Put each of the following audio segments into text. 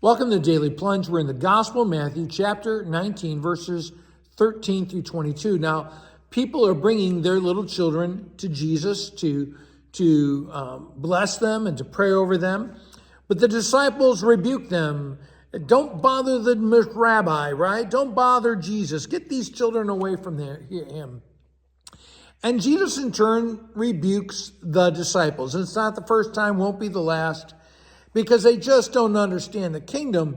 Welcome to Daily Plunge. We're in the Gospel of Matthew, chapter 19, verses 13 through 22. Now, people are bringing their little children to Jesus to bless them and to pray over them. But the disciples rebuke them. Don't bother the rabbi, right? Don't bother Jesus. Get these children away from him. And Jesus, in turn, rebukes the disciples. And it's not the first time, won't be the last, because they just don't understand the kingdom.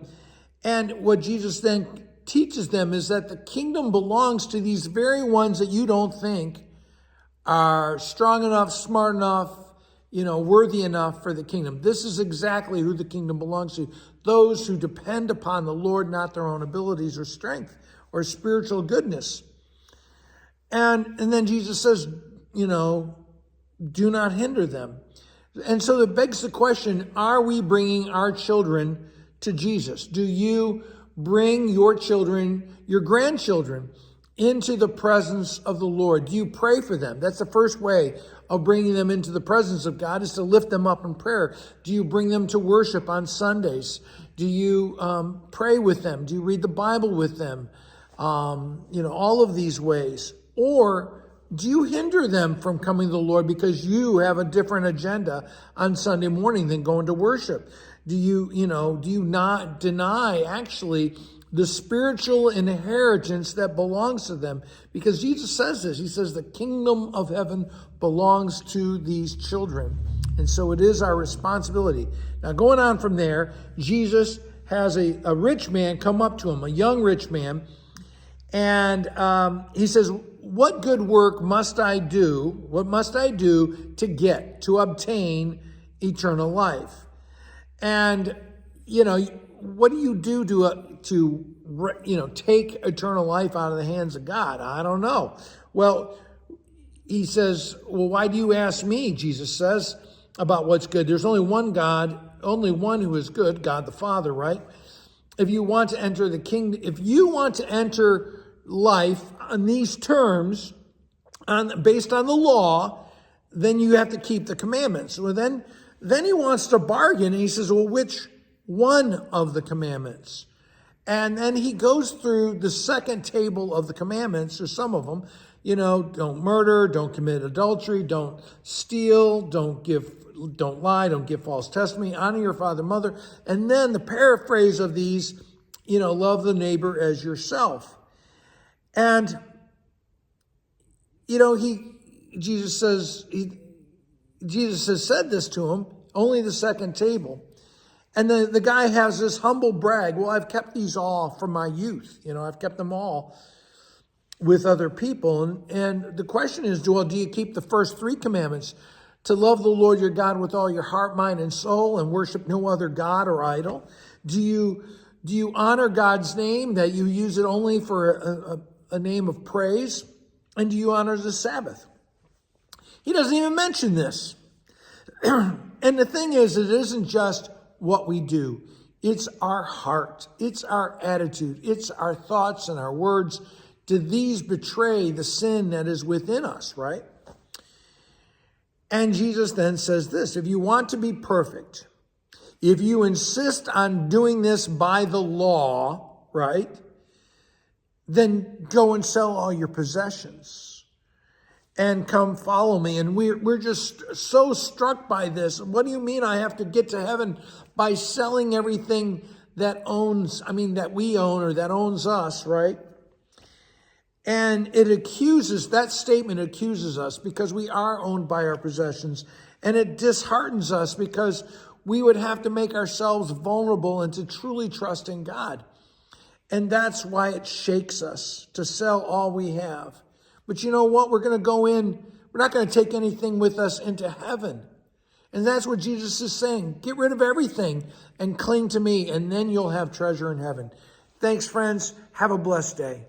And what Jesus then teaches them is that the kingdom belongs to these very ones that you don't think are strong enough, smart enough, worthy enough for the kingdom. This is exactly who the kingdom belongs to. Those who depend upon the Lord, not their own abilities or strength or spiritual goodness. And then Jesus says, do not hinder them. And so it begs the question, are we bringing our children to Jesus? Do you bring your children, your grandchildren, into the presence of the Lord? Do you pray for them? That's the first way of bringing them into the presence of God, is to lift them up in prayer. Do you bring them to worship on Sundays? Do you pray with them? Do you read the Bible with them? All of these ways. Or do you hinder them from coming to the Lord because you have a different agenda on Sunday morning than going to worship? Do you not deny actually the spiritual inheritance that belongs to them? Because Jesus says this. He says the kingdom of heaven belongs to these children. And so it is our responsibility. Now, going on from there, Jesus has a rich man come up to him, a young rich man. And he says, what good work must I do? What must I do to obtain eternal life? And, what do you do to take eternal life out of the hands of God? I don't know. Well, he says, well, why do you ask me? Jesus says, about what's good. There's only one God, only one who is good, God the Father, right? If you want to enter the kingdom, if you want to enter life on these terms, based on the law, then you have to keep the commandments. Well, then he wants to bargain, and he says, well, which one of the commandments? And then he goes through the second table of the commandments, or some of them, don't murder, don't commit adultery, don't steal, don't lie, don't give false testimony, honor your father and mother. And then the paraphrase of these, love the neighbor as yourself. And, Jesus has said this to him, only the second table. And the guy has this humble brag. Well, I've kept these all from my youth. I've kept them all with other people. And the question is, do you keep the first three commandments? To love the Lord your God with all your heart, mind, and soul, and worship no other God or idol? Do you honor God's name, that you use it only for a name of praise? And do you honor the Sabbath? He doesn't even mention this. And the thing is, it isn't just what we do. It's our heart. It's our attitude. It's our thoughts and our words. Do these betray the sin that is within us, right? And Jesus then says this, if you want to be perfect, if you insist on doing this by the law, right, then go and sell all your possessions and come follow me. And we're just so struck by this. What do you mean I have to get to heaven by selling everything that we own or that owns us, right? And that statement accuses us because we are owned by our possessions. And it disheartens us because we would have to make ourselves vulnerable and to truly trust in God. And that's why it shakes us to sell all we have. But you know what? We're going to go in. We're not going to take anything with us into heaven. And that's what Jesus is saying. Get rid of everything and cling to me, and then you'll have treasure in heaven. Thanks, friends. Have a blessed day.